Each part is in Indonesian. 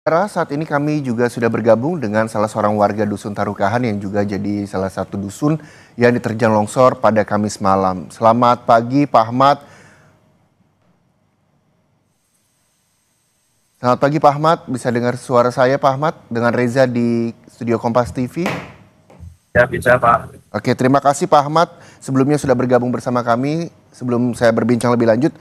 Saudara, saat ini kami juga sudah bergabung dengan salah seorang warga Dusun Tarukahan yang juga jadi salah satu dusun yang diterjang longsor pada Kamis malam. Selamat pagi Pak Ahmad. Selamat pagi Pak Ahmad, bisa dengar suara saya Pak Ahmad dengan Reza di Studio Kompas TV? Ya bisa Pak. Oke, terima kasih Pak Ahmad. Sebelumnya sudah bergabung bersama kami. Sebelum saya berbincang lebih lanjut,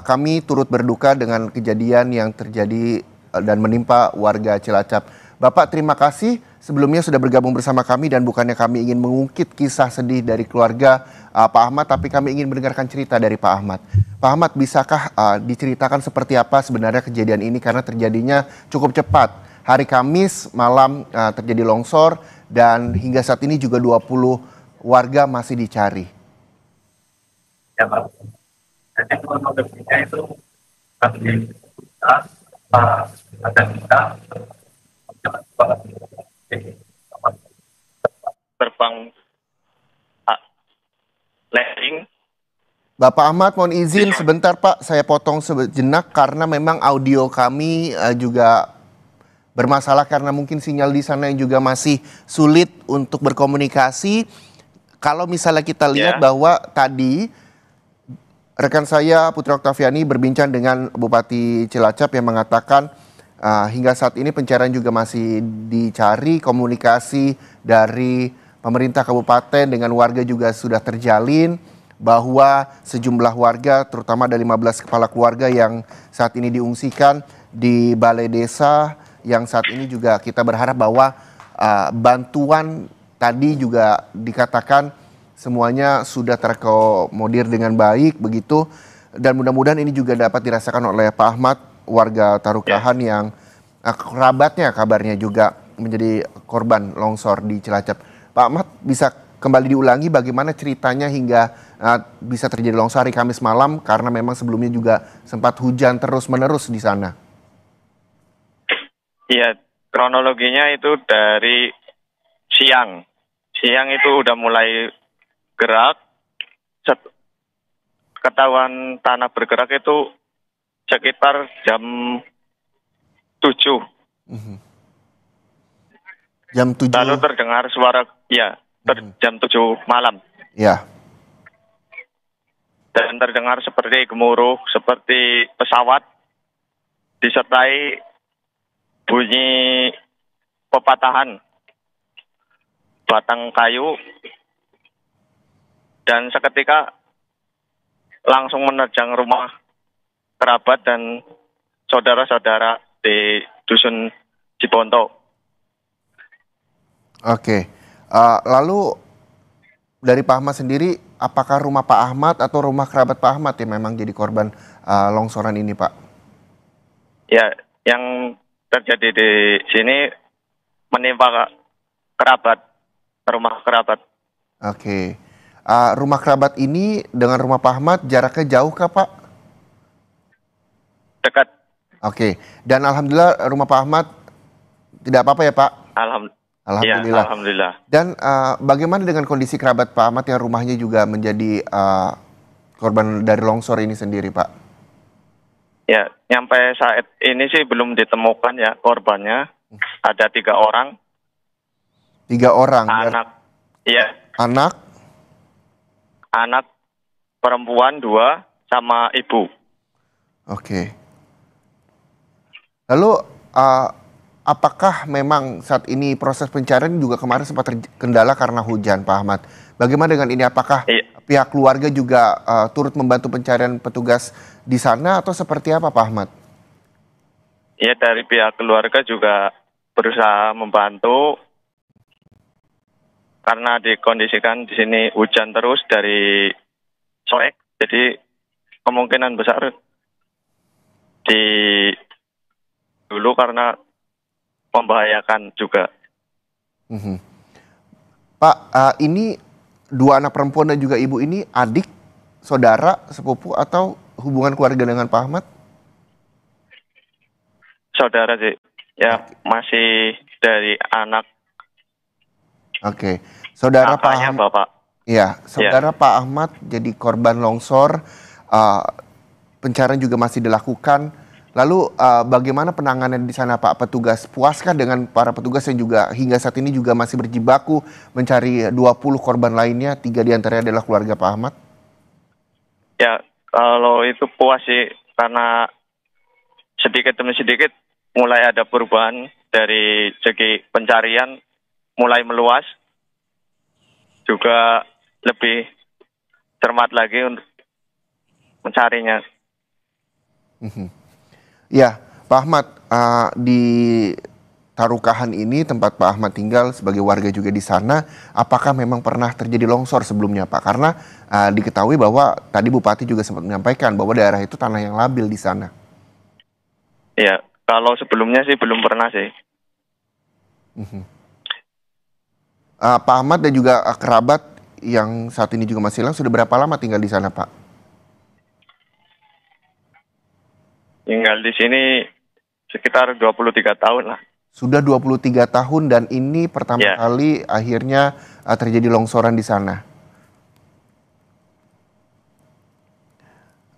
kami turut berduka dengan kejadian yang terjadi dan menimpa warga Cilacap. Bapak, terima kasih sebelumnya sudah bergabung bersama kami dan bukannya kami ingin mengungkit kisah sedih dari keluarga Pak Ahmad, tapi kami ingin mendengarkan cerita dari Pak Ahmad. Pak Ahmad, bisakah diceritakan seperti apa sebenarnya kejadian ini karena terjadinya cukup cepat. Hari Kamis malam terjadi longsor dan hingga saat ini juga 20 warga masih dicari. Ya Pak. Jadi kronologinya itu kami ada kita terbang landing. Bapak Ahmad, mohon izin sebentar Pak, saya potong sejenak karena memang audio kami juga bermasalah karena mungkin sinyal di sana yang juga masih sulit untuk berkomunikasi. Kalau misalnya kita lihat bahwa tadi rekan saya Putri Oktaviani berbincang dengan Bupati Cilacap yang mengatakan hingga saat ini pencarian juga masih dicari, komunikasi dari pemerintah kabupaten dengan warga juga sudah terjalin, bahwa sejumlah warga terutama ada 15 kepala keluarga yang saat ini diungsikan di balai desa yang saat ini juga kita berharap bahwa bantuan tadi juga dikatakan semuanya sudah terakomodir dengan baik begitu, dan mudah-mudahan ini juga dapat dirasakan oleh Pak Ahmad, warga Tarukahan yang kerabatnya kabarnya juga menjadi korban longsor di Cilacap. Pak Ahmad, bisa kembali diulangi bagaimana ceritanya hingga bisa terjadi longsor hari Kamis malam karena memang sebelumnya juga sempat hujan terus-menerus di sana. Iya, kronologinya itu dari siang. Siang itu udah mulai gerak. Ketahuan tanah bergerak itu sekitar jam 7. Jam 7. Lalu terdengar suara, jam 7 malam. Ya. Dan terdengar seperti gemuruh, seperti pesawat, disertai bunyi pepatahan batang kayu, dan seketika langsung menerjang rumah kerabat dan saudara-saudara di Dusun Ciponto. Oke, lalu dari Pak Ahmad sendiri, apakah rumah Pak Ahmad atau rumah kerabat Pak Ahmad yang memang jadi korban longsoran ini, Pak? Ya, yang terjadi di sini menimpa rumah kerabat. Oke, rumah kerabat ini dengan rumah Pak Ahmad jaraknya jauh kah, Pak? Dekat. Oke, dan alhamdulillah rumah Pak Ahmad tidak apa-apa ya, Pak? Alhamdulillah. Ya, alhamdulillah. Dan bagaimana dengan kondisi kerabat Pak Ahmad yang rumahnya juga menjadi korban dari longsor ini sendiri, Pak? Ya, sampai saat ini sih belum ditemukan ya korbannya. Ada 3 orang. 3 orang. Anak. Iya. Anak perempuan 2 sama ibu. Oke. Lalu apakah memang saat ini proses pencarian juga kemarin sempat terkendala karena hujan, Pak Ahmad? Bagaimana dengan ini? Apakah pihak keluarga juga turut membantu pencarian petugas di sana atau seperti apa, Pak Ahmad? Ya, dari pihak keluarga juga berusaha membantu karena dikondisikan di sini hujan terus dari sore, jadi kemungkinan besar dulu karena membahayakan juga. Pak, ini 2 anak perempuan dan juga ibu ini adik, saudara, sepupu atau hubungan keluarga dengan Pak Ahmad? Saudara sih, ya masih dari anak. Oke, saudara Pak Ahmad. Bapak. Ya, saudara Pak Ahmad jadi korban longsor. Pencarian juga masih dilakukan. Lalu bagaimana penanganan di sana Pak petugas? Puaskah dengan para petugas yang juga hingga saat ini juga masih berjibaku mencari 20 korban lainnya, 3 diantaranya adalah keluarga Pak Ahmad? Ya, kalau itu puas sih karena sedikit demi sedikit mulai ada perubahan dari segi pencarian mulai meluas, juga lebih cermat lagi untuk mencarinya. Ya, Pak Ahmad, di Tarukahan ini tempat Pak Ahmad tinggal sebagai warga juga di sana, apakah memang pernah terjadi longsor sebelumnya Pak? Karena diketahui bahwa tadi Bupati juga sempat menyampaikan bahwa daerah itu tanah yang labil di sana. Ya, kalau sebelumnya sih belum pernah sih. Pak Ahmad dan juga kerabat yang saat ini juga masih hilang sudah berapa lama tinggal di sana Pak? Tinggal di sini sekitar 23 tahun lah. Sudah 23 tahun dan ini pertama Ya, kali akhirnya terjadi longsoran di sana.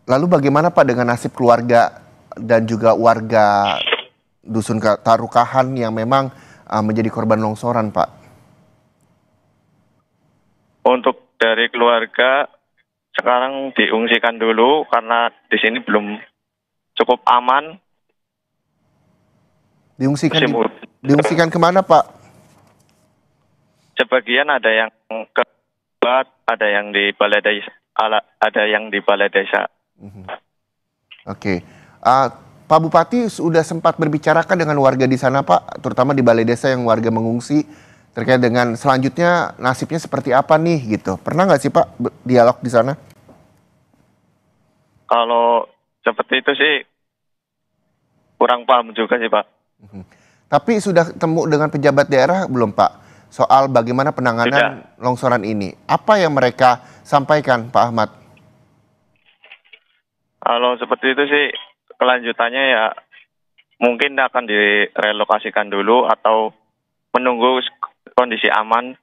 Lalu bagaimana Pak dengan nasib keluarga dan juga warga Dusun Tarukahan yang memang menjadi korban longsoran Pak? untuk dari keluarga sekarang diungsikan dulu karena di sini belum cukup aman. Diungsikan Musim hujan. diungsikan kemana Pak? Sebagian ada yang ke Bat, ada yang di balai desa, ada yang di balai desa. Oke. Pak Bupati sudah sempat berbicarakan dengan warga di sana Pak, terutama di balai desa yang warga mengungsi terkait dengan selanjutnya nasibnya seperti apa nih gitu. Pernah nggak sih Pak dialog di sana? Kalau seperti itu sih kurang paham juga sih Pak. Tapi sudah ketemu dengan pejabat daerah belum Pak? Soal bagaimana penanganan Sudah. longsoran ini. Apa yang mereka sampaikan Pak Ahmad? Kalau seperti itu sih kelanjutannya ya mungkin akan direlokasikan dulu atau menunggu kondisi aman.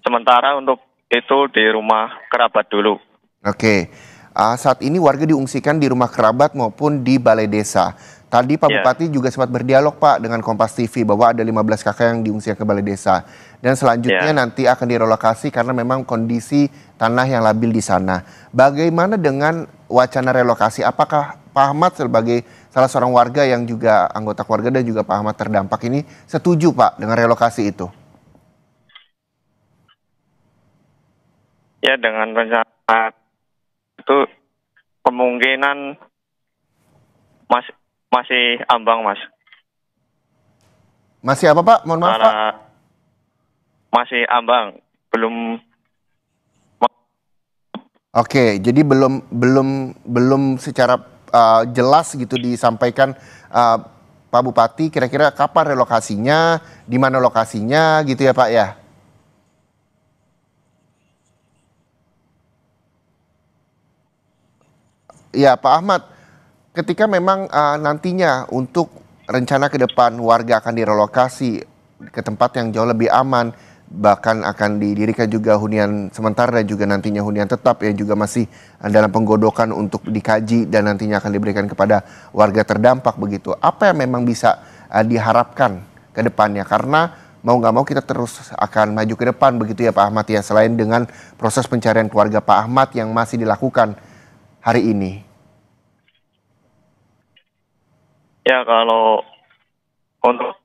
Sementara untuk itu di rumah kerabat dulu. Oke. Saat ini warga diungsikan di rumah kerabat maupun di balai desa. Tadi Pak Ya, Bupati juga sempat berdialog Pak dengan Kompas TV bahwa ada 15 kakak yang diungsikan ke balai desa. Dan selanjutnya ya. nanti akan direlokasi karena memang kondisi tanah yang labil di sana. Bagaimana dengan wacana relokasi? Apakah Pak Ahmad sebagai salah seorang warga yang juga anggota keluarga dan juga Pak Ahmad terdampak ini setuju Pak dengan relokasi itu? Ya dengan rencana itu kemungkinan masih masih ambang Mas. Masih apa Pak? Mohon maaf Pak. Karena masih ambang, belum. Oke, jadi belum belum belum secara jelas gitu disampaikan uh, Pak Bupati kira-kira kapan relokasinya, di mana lokasinya gitu ya Pak ya. Ya Pak Ahmad, ketika memang nantinya untuk rencana ke depan warga akan direlokasi ke tempat yang jauh lebih aman, bahkan akan didirikan juga hunian sementara dan juga nantinya hunian tetap yang juga masih dalam penggodokan untuk dikaji dan nantinya akan diberikan kepada warga terdampak begitu. Apa yang memang bisa diharapkan ke depannya? Karena mau nggak mau kita terus akan maju ke depan begitu ya Pak Ahmad ya, selain dengan proses pencarian keluarga Pak Ahmad yang masih dilakukan hari ini. Ya kalau untuk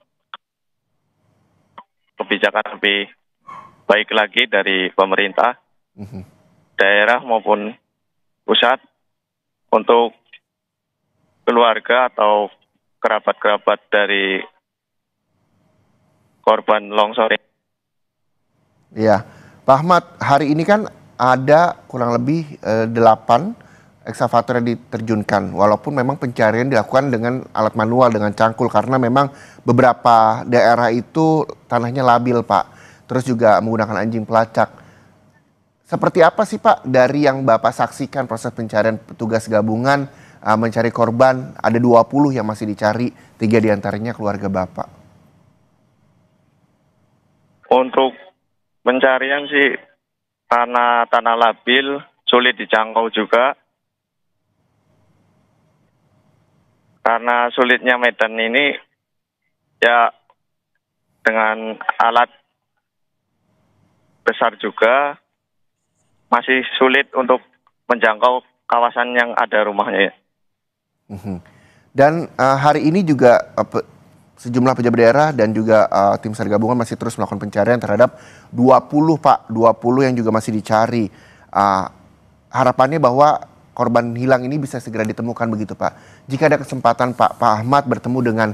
kebijakan lebih baik lagi dari pemerintah, daerah maupun pusat untuk keluarga atau kerabat-kerabat dari korban longsor. Ya, Pak Ahmad, hari ini kan ada kurang lebih 8 ekskavator yang diterjunkan. Walaupun memang pencarian dilakukan dengan alat manual, dengan cangkul. Karena memang beberapa daerah itu tanahnya labil, Pak. Terus juga menggunakan anjing pelacak. Seperti apa sih, Pak, dari yang Bapak saksikan proses pencarian petugas gabungan mencari korban? Ada 20 yang masih dicari, 3 diantaranya keluarga Bapak. Untuk pencarian sih karena tanah labil, sulit dijangkau juga. karena sulitnya medan ini ya dengan alat besar juga masih sulit untuk menjangkau kawasan yang ada rumahnya ya. Dan hari ini juga sejumlah pejabat daerah dan juga tim SAR gabungan masih terus melakukan pencarian terhadap 20 Pak, 20 yang juga masih dicari. Harapannya bahwa korban hilang ini bisa segera ditemukan begitu Pak. Jika ada kesempatan Pak Ahmad bertemu dengan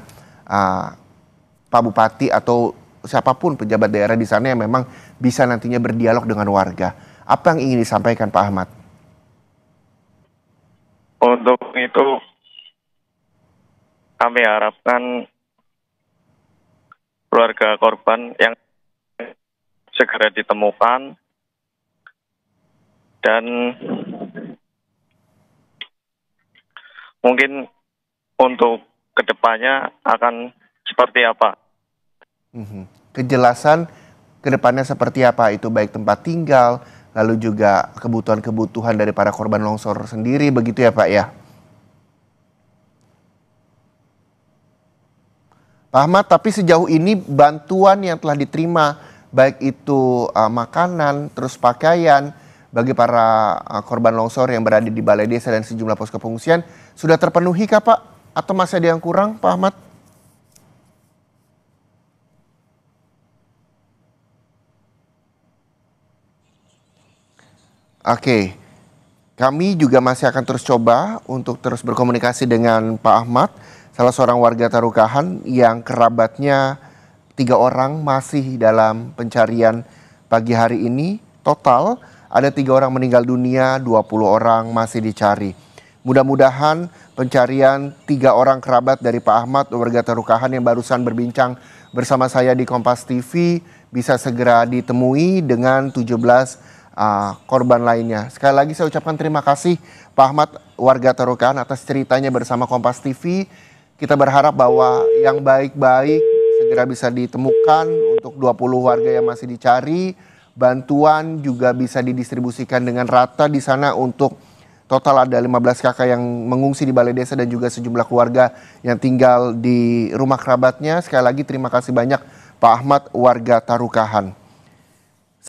Pak Bupati atau siapapun pejabat daerah di sana yang memang bisa nantinya berdialog dengan warga, apa yang ingin disampaikan Pak Ahmad? Untuk itu kami harapkan keluarga korban yang segera ditemukan dan mungkin untuk kedepannya akan seperti apa. Kejelasan kedepannya seperti apa itu, baik tempat tinggal, lalu juga kebutuhan-kebutuhan dari para korban longsor sendiri, begitu ya Pak ya? Pak Ahmad, tapi sejauh ini bantuan yang telah diterima, baik itu makanan, terus pakaian, bagi para korban longsor yang berada di balai desa dan sejumlah posko pengungsian, sudah terpenuhi kah Pak? Atau masih ada yang kurang Pak Ahmad? Oke, kami juga masih akan terus coba untuk terus berkomunikasi dengan Pak Ahmad, salah seorang warga Tarukahan yang kerabatnya 3 orang masih dalam pencarian pagi hari ini. Total ada 3 orang meninggal dunia, 20 orang masih dicari. Mudah-mudahan pencarian 3 orang kerabat dari Pak Ahmad, warga Tarukahan yang barusan berbincang bersama saya di Kompas TV bisa segera ditemui dengan 17 korban lainnya. Sekali lagi saya ucapkan terima kasih Pak Ahmad, warga Tarukahan, atas ceritanya bersama Kompas TV. Kita berharap bahwa yang baik-baik segera bisa ditemukan untuk 20 warga yang masih dicari. Bantuan juga bisa didistribusikan dengan rata di sana untuk total ada 15 kakak yang mengungsi di balai desa dan juga sejumlah keluarga yang tinggal di rumah kerabatnya. Sekali lagi terima kasih banyak Pak Ahmad, warga Tarukahan.